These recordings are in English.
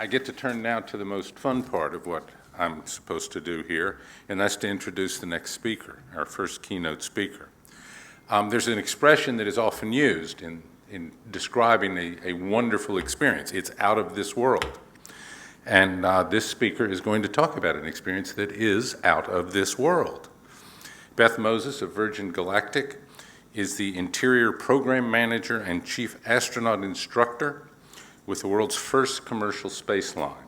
I get to turn now to the most fun part of what I'm supposed to do here, and that's to introduce the next speaker, our first keynote speaker. There's an expression that is often used in describing a wonderful experience. It's out of this world. And this speaker is going to talk about an experience that is out of this world. Beth Moses of Virgin Galactic is the Interior Program Manager and Chief Astronaut Instructor with the world's first commercial space line.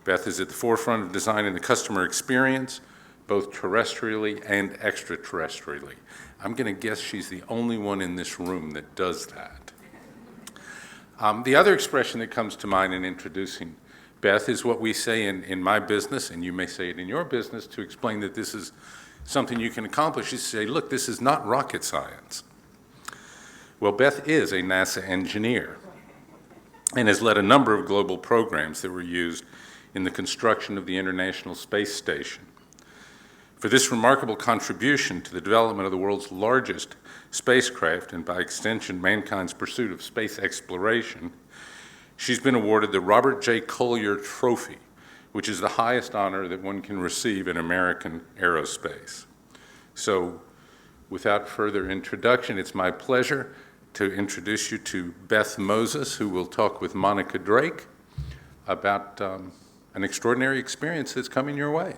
Beth is at the forefront of designing the customer experience, both terrestrially and extraterrestrially. I'm going to guess she's the only one in this room that does that. The other expression that comes to mind in introducing Beth is what we say in my business, and you may say it in your business, to explain that this is something you can accomplish, is to say, look, this is not rocket science. Well, Beth is a NASA engineer and has led a number of global programs that were used in the construction of the International Space Station. For this remarkable contribution to the development of the world's largest spacecraft, and by extension, mankind's pursuit of space exploration, she's been awarded the Robert J. Collier Trophy, which is the highest honor that one can receive in American aerospace. So, without further introduction, it's my pleasure to introduce you to Beth Moses, who will talk with Monica Drake about an extraordinary experience that's coming your way.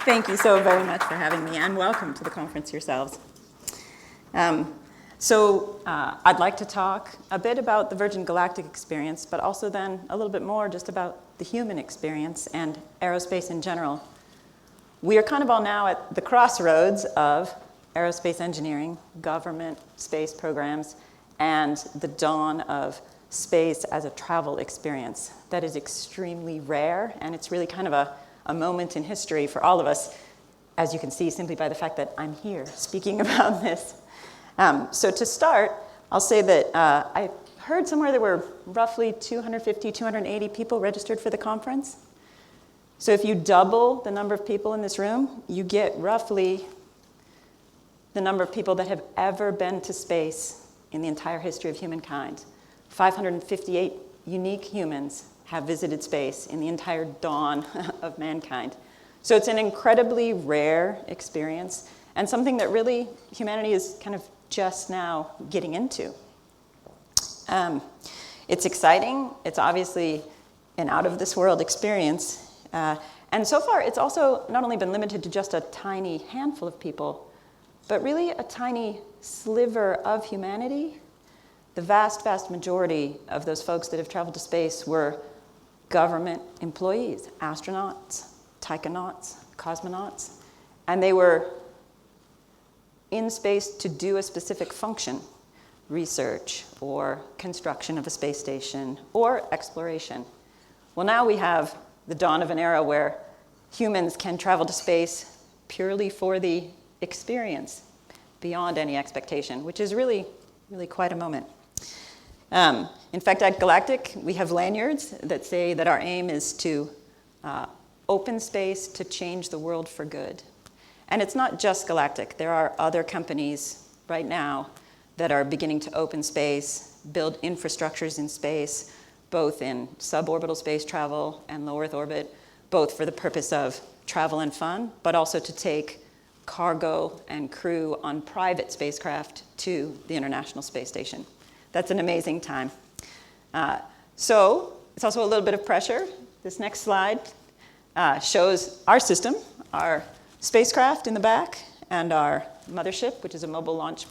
Thank you so very much for having me, and welcome to the conference yourselves. I'd like to talk a bit about the Virgin Galactic experience, but also then a little bit more just about the human experience and aerospace in general. We are kind of all now at the crossroads of aerospace engineering, government space programs, and the dawn of space as a travel experience. That is extremely rare, and it's really kind of a moment in history for all of us, as you can see simply by the fact that I'm here speaking about this. So to start, I'll say that I heard somewhere there were roughly 250, 280 people registered for the conference. So if you double the number of people in this room, you get roughly the number of people that have ever been to space in the entire history of humankind. 558 unique humans have visited space in the entire dawn of mankind. So it's an incredibly rare experience, and something that really humanity is kind of just now getting into. It's exciting. It's obviously an out-of-this-world experience. And so far, it's also not only been limited to just a tiny handful of people, but really a tiny sliver of humanity. The vast, vast majority of those folks that have traveled to space were government employees, astronauts, taikonauts, cosmonauts, and they were in space to do a specific function, research or construction of a space station or exploration. Well, now we have the dawn of an era where humans can travel to space purely for the experience, beyond any expectation, which is really, really quite a moment. In fact, at Galactic, we have lanyards that say that our aim is to open space to change the world for good. And it's not just Galactic. There are other companies right now that are beginning to open space, build infrastructures in space, both in suborbital space travel and low Earth orbit, both for the purpose of travel and fun, but also to take cargo and crew on private spacecraft to the International Space Station. That's an amazing time. So it's also a little bit of pressure. This next slide shows our system, our spacecraft in the back, and our mothership, which is a mobile launch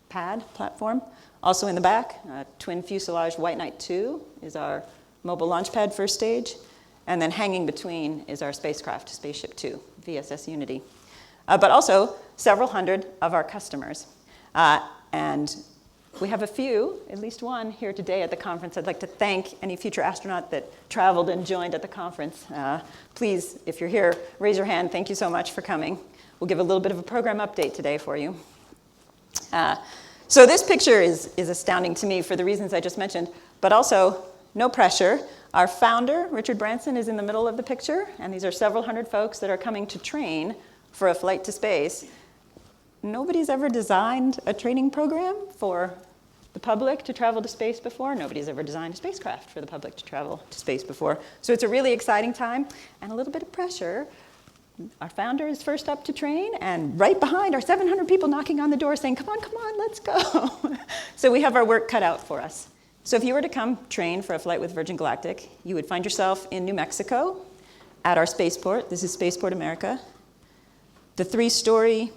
pad platform, also in the back. Twin fuselage White Knight 2 is our mobile launch pad first stage, and then hanging between is our spacecraft, Spaceship 2, VSS Unity. But also several hundred of our customers. And we have a few, at least one, here today at the conference. I'd like to thank any future astronaut that traveled and joined at the conference. Please, if you're here, raise your hand. Thank you so much for coming. We'll give a little bit of a program update today for you. So this picture is astounding to me for the reasons I just mentioned, but also no pressure. Our founder, Richard Branson, is in the middle of the picture, and these are several hundred folks that are coming to train for a flight to space. nobody's ever designed a training program for the public to travel to space before. Nobody's ever designed a spacecraft for the public to travel to space before. So it's a really exciting time and a little bit of pressure. Our founder is first up to train, and right behind are 700 people knocking on the door saying, come on, let's go. So we have our work cut out for us. So if you were to come train for a flight with Virgin Galactic, you would find yourself in New Mexico at our spaceport. This is Spaceport America. The 3-story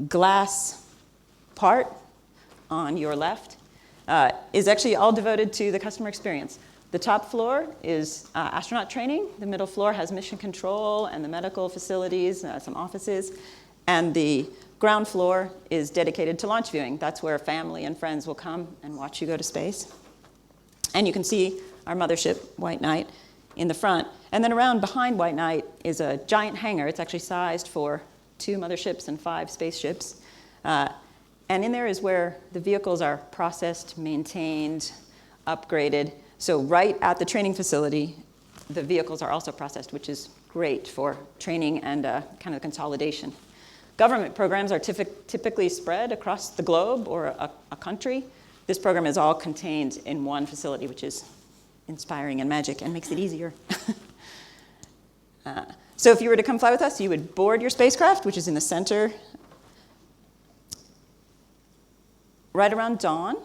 glass part on your left is actually all devoted to the customer experience. The top floor is astronaut training. The middle floor has mission control and the medical facilities, some offices. And the ground floor is dedicated to launch viewing. That's where family and friends will come and watch you go to space. And you can see our mothership, White Knight, in the front. And then around behind White Knight is a giant hangar. It's actually sized for 2 motherships and 5 spaceships. And in there is where the vehicles are processed, maintained, upgraded. So right at the training facility, the vehicles are also processed, which is great for training and kind of consolidation. Government programs are typically spread across the globe or a country. This program is all contained in one facility, which is inspiring and magic and makes it easier. So if you were to come fly with us, you would board your spacecraft, which is in the center, right around dawn,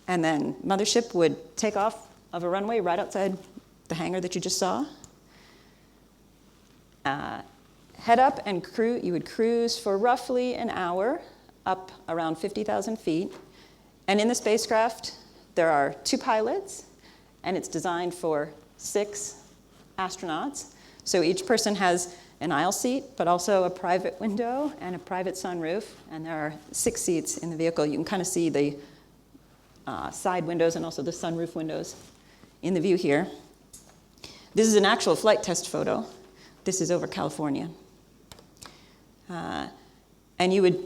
and then mothership would take off of a runway right outside the hangar that you just saw. Head up and you would cruise for roughly an hour up around 50,000 feet. And in the spacecraft, there are 2 pilots, and it's designed for 6 astronauts. So each person has an aisle seat, but also a private window and a private sunroof. And there are 6 seats in the vehicle. You can kind of see the side windows and also the sunroof windows in the view here. This is an actual flight test photo. This is over California. And you would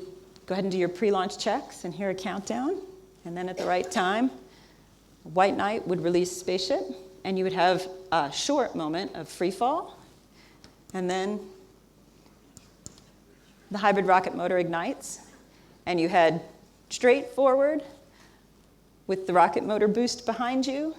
go ahead and do your pre-launch checks and hear a countdown. And then at the right time, White Knight would release spaceship, and you would have a short moment of free fall. And then the hybrid rocket motor ignites, and you head straight forward with the rocket motor boost behind you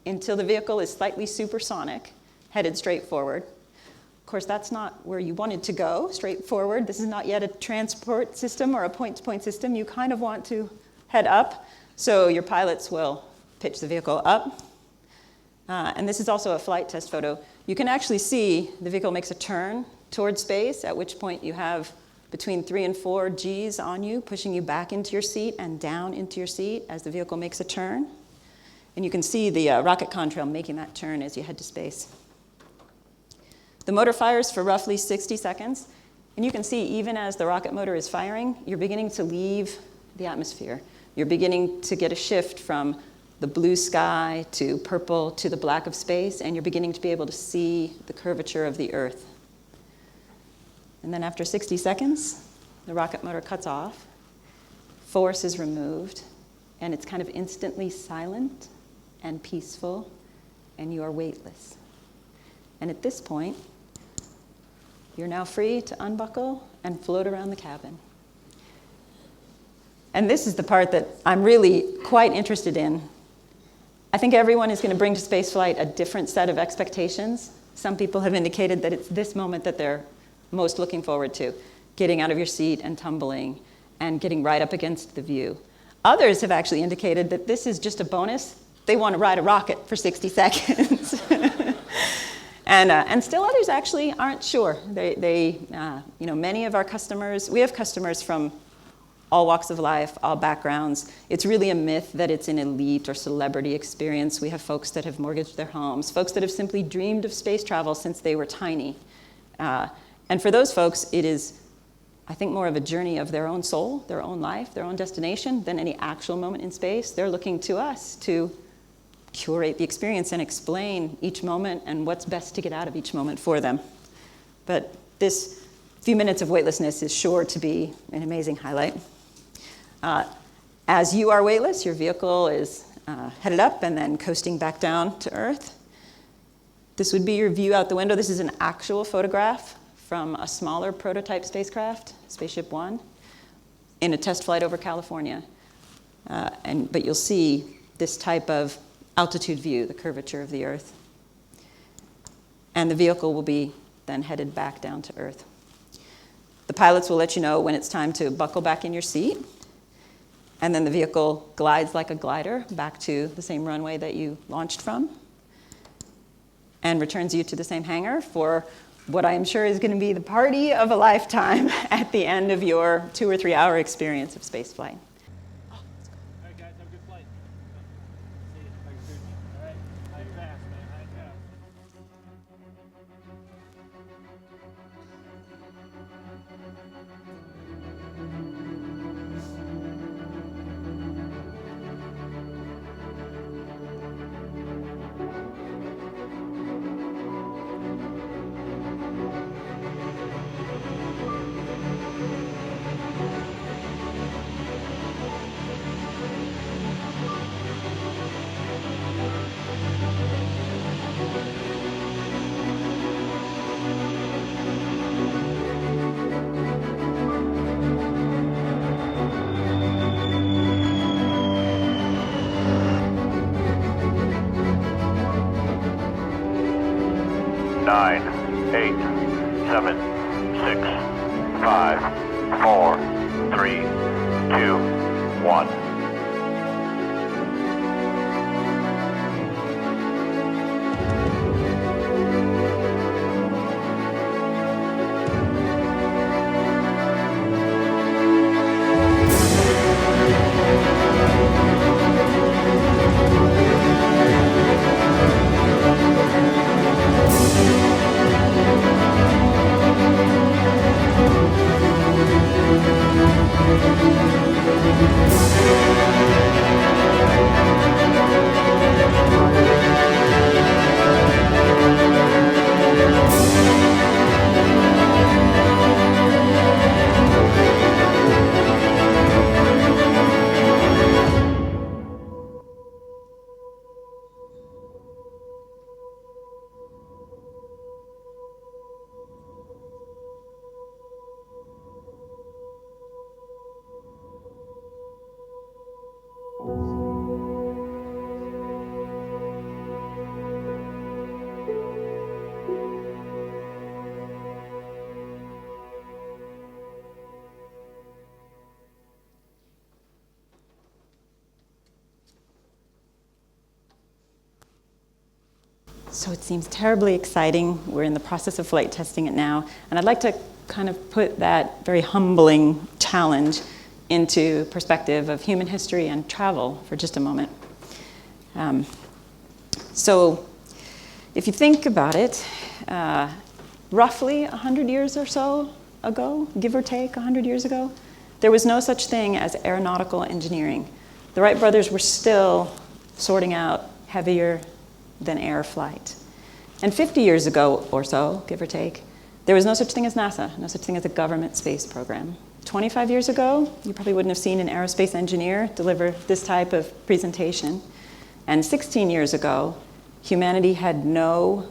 until the vehicle is slightly supersonic, headed straight forward. Of course, that's not where you wanted to go, straight forward. This is not yet a transport system or a point-to-point system. You kind of want to head up, so your pilots will pitch the vehicle up. And this is also a flight test photo. You can actually see the vehicle makes a turn towards space, at which point you have between 3 and 4 Gs on you, pushing you back into your seat and down into your seat as the vehicle makes a turn. And you can see the rocket contrail making that turn as you head to space. The motor fires for roughly 60 seconds. And you can see, even as the rocket motor is firing, you're beginning to leave the atmosphere. You're beginning to get a shift from the blue sky to purple to the black of space, and you're beginning to be able to see the curvature of the Earth. And then after 60 seconds, the rocket motor cuts off, force is removed, and it's kind of instantly silent and peaceful, and you are weightless. And at this point, you're now free to unbuckle and float around the cabin. And this is the part that I'm really quite interested in. I think everyone is going to bring to spaceflight a different set of expectations. Some people have indicated that it's this moment that they're most looking forward to, getting out of your seat and tumbling and getting right up against the view. Others have actually indicated that this is just a bonus. They want to ride a rocket for 60 seconds. And still others actually aren't sure. Many of our customers, we have customers from all walks of life, all backgrounds. It's really a myth that it's an elite or celebrity experience. We have folks that have mortgaged their homes, folks that have simply dreamed of space travel since they were tiny. And for those folks, it is, I think, more of a journey of their own soul, their own life, their own destination than any actual moment in space. They're looking to us to curate the experience and explain each moment and what's best to get out of each moment for them. But this few minutes of weightlessness is sure to be an amazing highlight. As you are weightless, your vehicle is headed up and then coasting back down to Earth. This would be your view out the window. This is an actual photograph from a smaller prototype spacecraft, Spaceship One. in a test flight over California. But you'll see this type of altitude view, the curvature of the Earth. And the vehicle will be then headed back down to Earth. The pilots will let you know when it's time to buckle back in your seat. And then the vehicle glides like a glider back to the same runway that you launched from and returns you to the same hangar for what I am sure is going to be the party of a lifetime at the end of your 2 or 3 hour experience of spaceflight. All right, guys, have a good flight. See you. All right, high fast, man, high fast. Nine, 8, 7, 6, 5, 4, 3, 2, 1. So it seems terribly exciting. We're in the process of flight testing it now. And I'd like to kind of put that very humbling challenge into perspective of human history and travel for just a moment. So if you think about it, roughly 100 years or so ago, give or take 100 years ago, there was no such thing as aeronautical engineering. The Wright brothers were still sorting out heavier than air flight. And 50 years ago or so, give or take, there was no such thing as NASA, no such thing as a government space program. 25 years ago, you probably wouldn't have seen an aerospace engineer deliver this type of presentation. And 16 years ago, humanity had no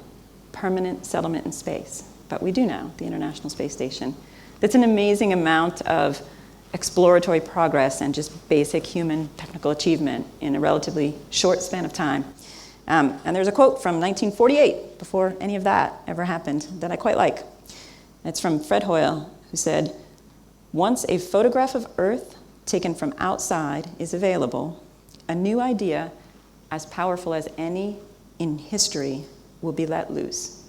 permanent settlement in space. But we do now, the International Space Station. That's an amazing amount of exploratory progress and just basic human technical achievement in a relatively short span of time. And there's a quote from 1948, before any of that ever happened, that I quite like. It's from Fred Hoyle, who said, "Once a photograph of Earth taken from outside is available, a new idea as powerful as any in history will be let loose."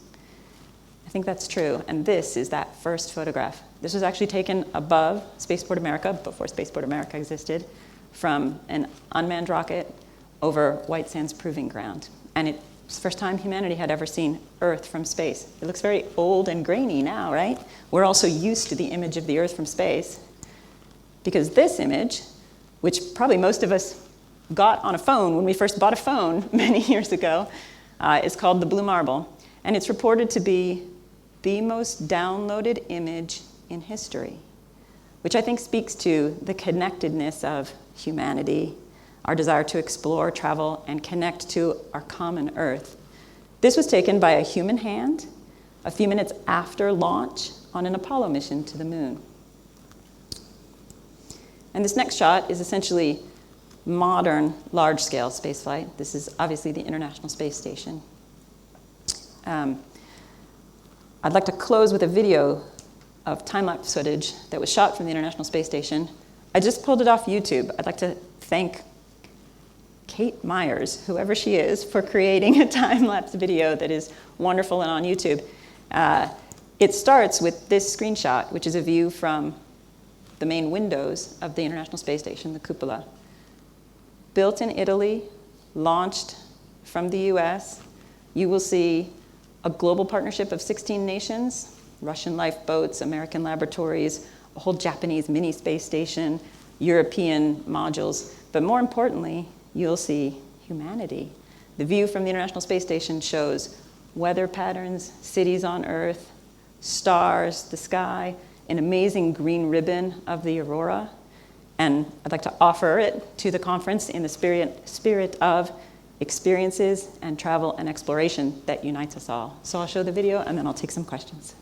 I think that's true, and this is that first photograph. This was actually taken above Spaceport America, before Spaceport America existed, from an unmanned rocket over White Sands Proving Ground. And it's the first time humanity had ever seen Earth from space. It looks very old and grainy now, right? We're also used to the image of the Earth from space, because this image, which probably most of us got on a phone when we first bought a phone many years ago, is called the Blue Marble. And it's reported to be the most downloaded image in history, which I think speaks to the connectedness of humanity, our desire to explore, travel, and connect to our common Earth. This was taken by a human hand a few minutes after launch on an Apollo mission to the moon. And this next shot is essentially modern, large-scale spaceflight. This is obviously the International Space Station. I'd like to close with a video of time-lapse footage that was shot from the International Space Station. I just pulled it off YouTube. I'd like to thank Kate Myers, whoever she is, for creating a time-lapse video that is wonderful and on YouTube. It starts with this screenshot, which is a view from the main windows of the International Space Station, the cupola. Built in Italy, launched from the US, you will see a global partnership of 16 nations, Russian lifeboats, American laboratories, a whole Japanese mini space station, European modules, but more importantly, you'll see humanity. The view from the International Space Station shows weather patterns, cities on Earth, stars, the sky, an amazing green ribbon of the aurora. And I'd like to offer it to the conference in the spirit of experiences and travel and exploration that unites us all. So I'll show the video and then I'll take some questions.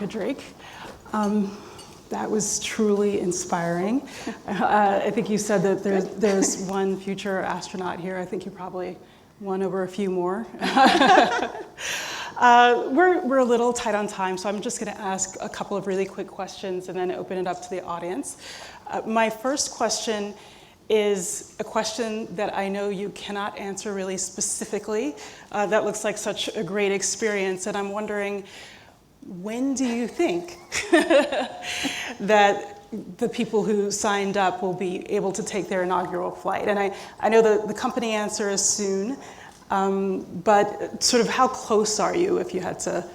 Drake. That was truly inspiring. I think you said that there's one future astronaut here. I think you probably one over a few more. We're a little tight on time, so I'm just going to ask a couple of really quick questions and then open it up to the audience. My first question is a question that I know you cannot answer really specifically. That looks like such a great experience, and I'm wondering, when do you think that the people who signed up will be able to take their inaugural flight? And I know the company answer is soon, but sort of how close are you if you had to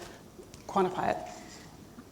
quantify it?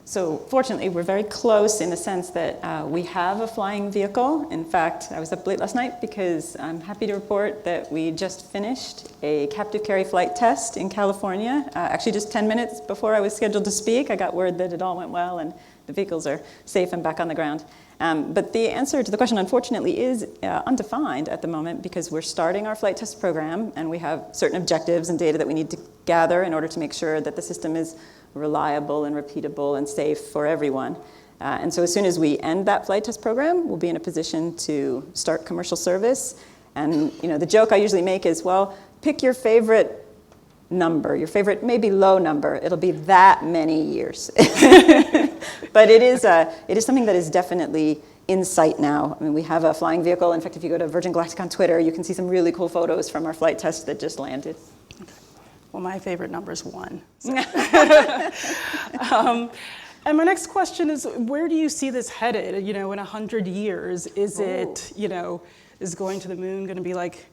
So fortunately, we're very close in the sense that we have a flying vehicle. In fact, I was up late last night because I'm happy to report that we just finished a captive carry flight test in California. Actually, just 10 minutes before I was scheduled to speak, I got word that it all went well and the vehicles are safe and back on the ground. But the answer to the question, unfortunately, is undefined at the moment because we're starting our flight test program and we have certain objectives and data that we need to gather in order to make sure that the system is reliable and repeatable and safe for everyone. And so as soon as we end that flight test program, we'll be in a position to start commercial service. And the joke I usually make is, well, pick your favorite number, your favorite maybe low number. It'll be that many years. But it is something that is definitely in sight now. I mean, we have a flying vehicle. In fact, if you go to Virgin Galactic on Twitter, you can see some really cool photos from our flight test that just landed. Okay. Well, my favorite number is 1. So. And my next question is, where do you see this headed? In 100 years, is it, is going to the moon going to be like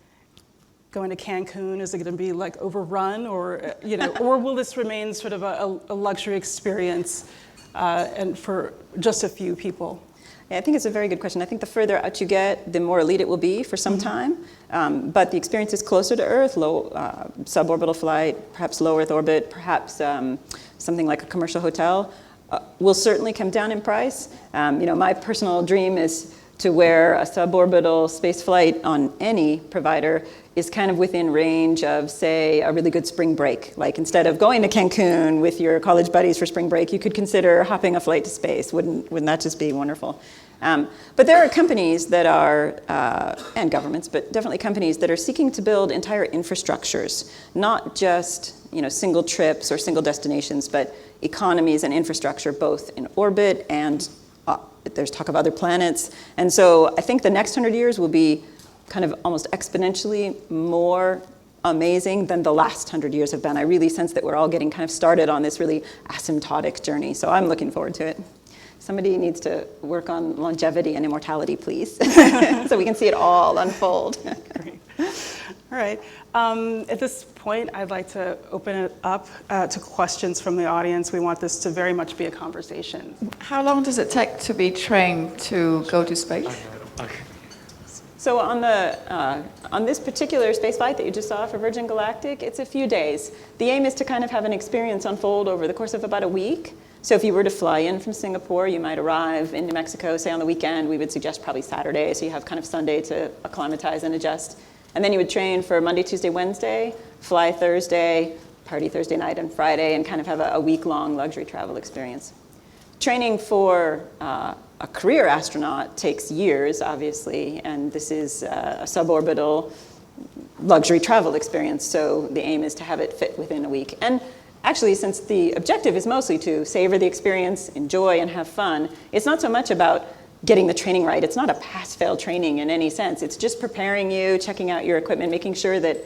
going to Cancun? Is it going to be like overrun, or or will this remain sort of a luxury experience and for just a few people? Yeah, I think it's a very good question. I think the further out you get, the more elite it will be for some time. But the experience is closer to Earth, low suborbital flight, perhaps low Earth orbit, perhaps something like a commercial hotel, will certainly come down in price. My personal dream is to where a suborbital space flight on any provider is kind of within range of, say, a really good spring break. Like instead of going to Cancun with your college buddies for spring break, you could consider hopping a flight to space. Wouldn't that just be wonderful? But there are companies that are, and governments, but definitely companies that are seeking to build entire infrastructures, not just single trips or single destinations, but economies and infrastructure, both in orbit and there's talk of other planets. And so I think the next 100 years will be kind of almost exponentially more amazing than the last 100 years have been. I really sense that we're all getting kind of started on this really asymptotic journey. So I'm looking forward to it. Somebody needs to work on longevity and immortality, please, so we can see it all unfold. Great. All right. At this point, I'd like to open it up to questions from the audience. We want this to very much be a conversation. How long does it take to be trained to go to space? So on this particular space flight that you just saw for Virgin Galactic, it's a few days. The aim is to kind of have an experience unfold over the course of about a week. So if you were to fly in from Singapore, you might arrive in New Mexico, say on the weekend. We would suggest probably Saturday, so you have kind of Sunday to acclimatize and adjust. And then you would train for Monday, Tuesday, Wednesday, fly Thursday, party Thursday night and Friday, and kind of have a week-long luxury travel experience. Training for a career astronaut takes years, obviously, and this is a suborbital luxury travel experience, so the aim is to have it fit within a week. And actually, since the objective is mostly to savor the experience, enjoy, and have fun, it's not so much about getting the training right. It's not a pass-fail training in any sense. It's just preparing you, checking out your equipment, making sure that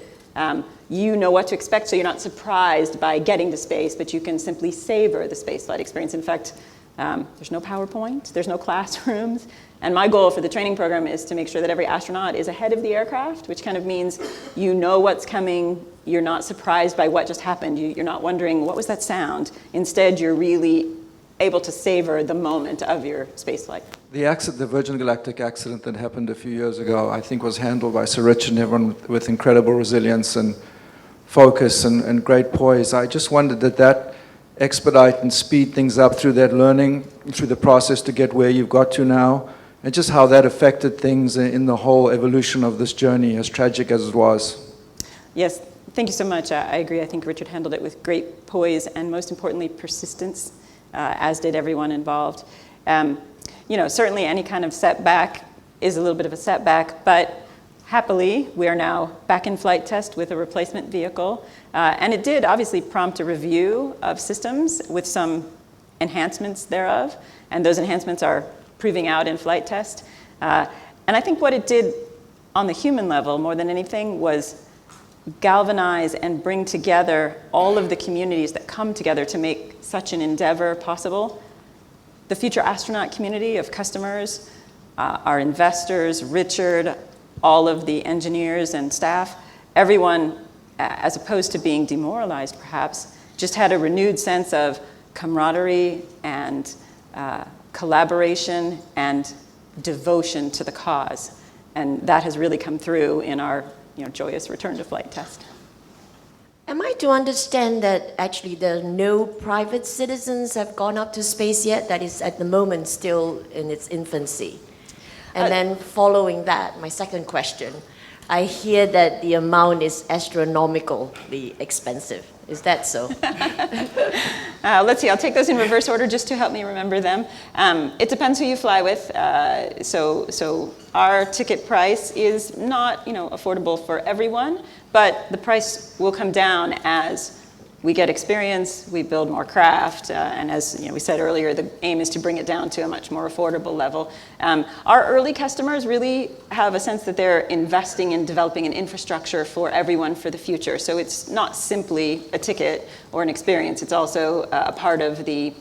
you know what to expect so you're not surprised by getting to space, but you can simply savor the spaceflight experience. In fact, there's no PowerPoint, there's no classrooms, and my goal for the training program is to make sure that every astronaut is ahead of the aircraft, which kind of means you know what's coming, you're not surprised by what just happened, you're not wondering, what was that sound? Instead, you're really able to savor the moment of your spaceflight. The Virgin Galactic accident that happened a few years ago, I think was handled by Sir Richard and everyone with incredible resilience and focus and great poise. I just wondered that expedite and speed things up through that learning, through the process to get where you've got to now, and just how that affected things in the whole evolution of this journey, as tragic as it was. Yes, thank you so much. I agree. I think Richard handled it with great poise and, most importantly, persistence, as did everyone involved. Certainly any kind of setback is a little bit of a setback, but happily, we are now back in flight test with a replacement vehicle. And it did obviously prompt a review of systems with some enhancements thereof. And those enhancements are proving out in flight test. And I think what it did on the human level, more than anything, was galvanize and bring together all of the communities that come together to make such an endeavor possible. The future astronaut community of customers, our investors, Richard, all of the engineers and staff, everyone, as opposed to being demoralized perhaps, just had a renewed sense of camaraderie and collaboration and devotion to the cause. And that has really come through in our joyous return to flight test. Am I to understand that actually there are no private citizens have gone up to space yet? That is at the moment still in its infancy. And then following that, my second question, I hear that the amount is astronomically expensive. Is that so? Let's see, I'll take those in reverse order just to help me remember them. It depends who you fly with. So our ticket price is not affordable for everyone, but the price will come down as we get experience, we build more craft, and as we said earlier, the aim is to bring it down to a much more affordable level. Our early customers really have a sense that they're investing in developing an infrastructure for everyone for the future. So it's not simply a ticket or an experience, it's also a part of the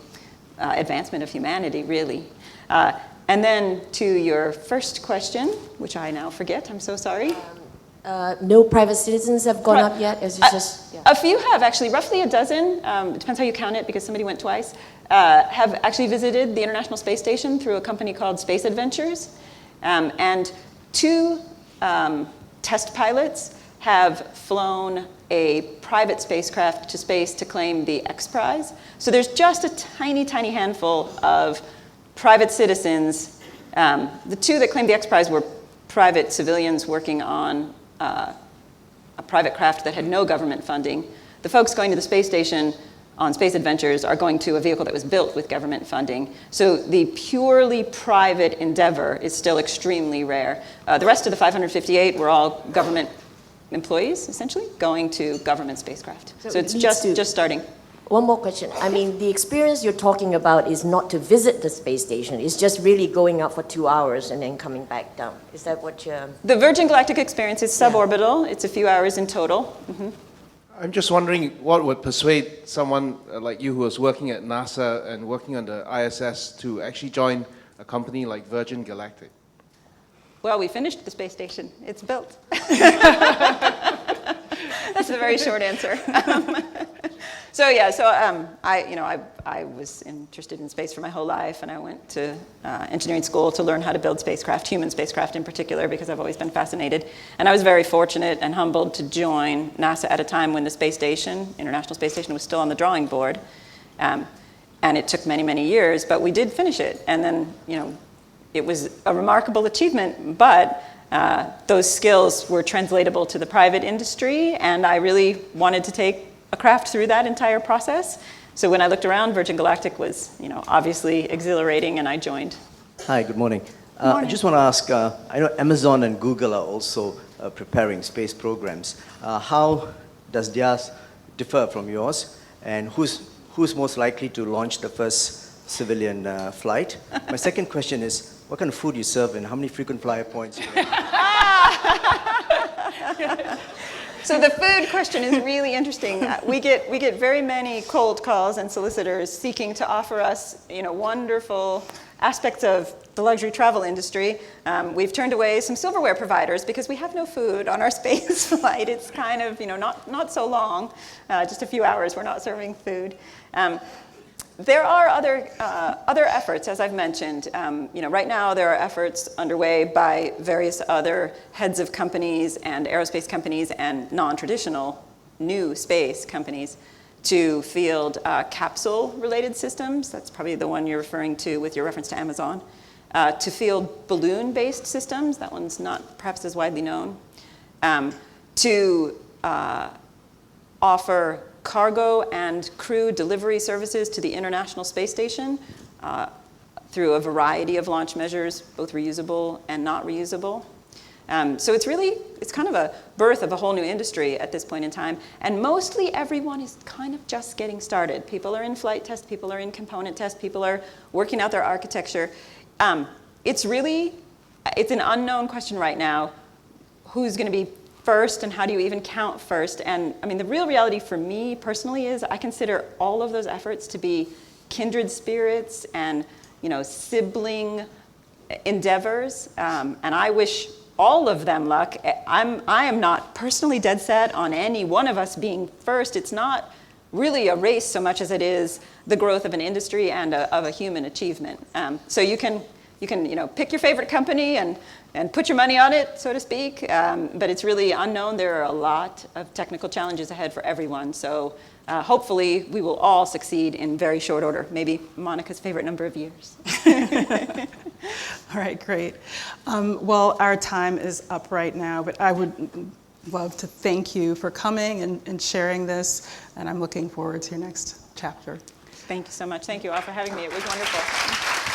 advancement of humanity, really. And then to your first question, which I now forget, I'm so sorry. No private citizens have gone up yet? As you A few have, actually. Roughly a dozen, it depends how you count it because somebody went twice, have actually visited the International Space Station through a company called Space Adventures. And 2 test pilots have flown a private spacecraft to space to claim the X Prize. So there's just a tiny, tiny handful of private citizens. The 2 that claimed the X Prize were private civilians working on a private craft that had no government funding. The folks going to the space station on Space Adventures are going to a vehicle that was built with government funding. So the purely private endeavor is still extremely rare. The rest of the 558 were all government employees, essentially, going to government spacecraft. So it's just starting. One more question. I mean, the experience you're talking about is not to visit the space station. It's just really going up for 2 hours and then coming back down. Is that what you're... The Virgin Galactic experience is suborbital. It's a few hours in total. Mm-hmm. I'm just wondering what would persuade someone like you who was working at NASA and working on the ISS to actually join a company like Virgin Galactic? Well, we finished the space station. It's built. That's a very short answer. I was interested in space for my whole life, and I went to engineering school to learn how to build spacecraft, human spacecraft in particular, because I've always been fascinated. And I was very fortunate and humbled to join NASA at a time when the space station, International Space Station, was still on the drawing board. And it took many, many years, but we did finish it. And then, it was a remarkable achievement, but those skills were translatable to the private industry, and I really wanted to take a craft through that entire process. So when I looked around, Virgin Galactic was, obviously exhilarating, and I joined. Hi, good morning. I just want to ask, I know Amazon and Google are also preparing space programs. How does theirs differ from yours? And who's most likely to launch the first civilian flight? My second question is, what kind of food you serve and how many frequent flyer points you get? So the food question is really interesting. We get very many cold calls and solicitors seeking to offer us, wonderful aspects of the luxury travel industry. We've turned away some silverware providers because we have no food on our space flight. It's kind of, not so long, just a few hours. We're not serving food. There are other efforts, as I've mentioned. Right now there are efforts underway by various other heads of companies and aerospace companies and non-traditional new space companies to field capsule-related systems. That's probably the one you're referring to with your reference to Amazon. To field balloon-based systems. That one's not perhaps as widely known. To offer cargo and crew delivery services to the International Space Station through a variety of launch measures, both reusable and not reusable. So it's kind of a birth of a whole new industry at this point in time. And mostly everyone is kind of just getting started. People are in flight test, people are in component test, people are working out their architecture. It's an unknown question right now, who's going to be first and how do you even count first? And I mean, the real reality for me personally is I consider all of those efforts to be kindred spirits and, sibling endeavors. And I wish all of them luck. I am not personally dead set on any one of us being first. It's not really a race so much as it is the growth of an industry and of a human achievement. So you can pick your favorite company and put your money on it, so to speak. But it's really unknown. There are a lot of technical challenges ahead for everyone. So hopefully we will all succeed in very short order. Maybe Monica's favorite number of years. All right, great. Well, our time is up right now, but I would love to thank you for coming and sharing this. And I'm looking forward to your next chapter. Thank you so much. Thank you all for having me. It was wonderful.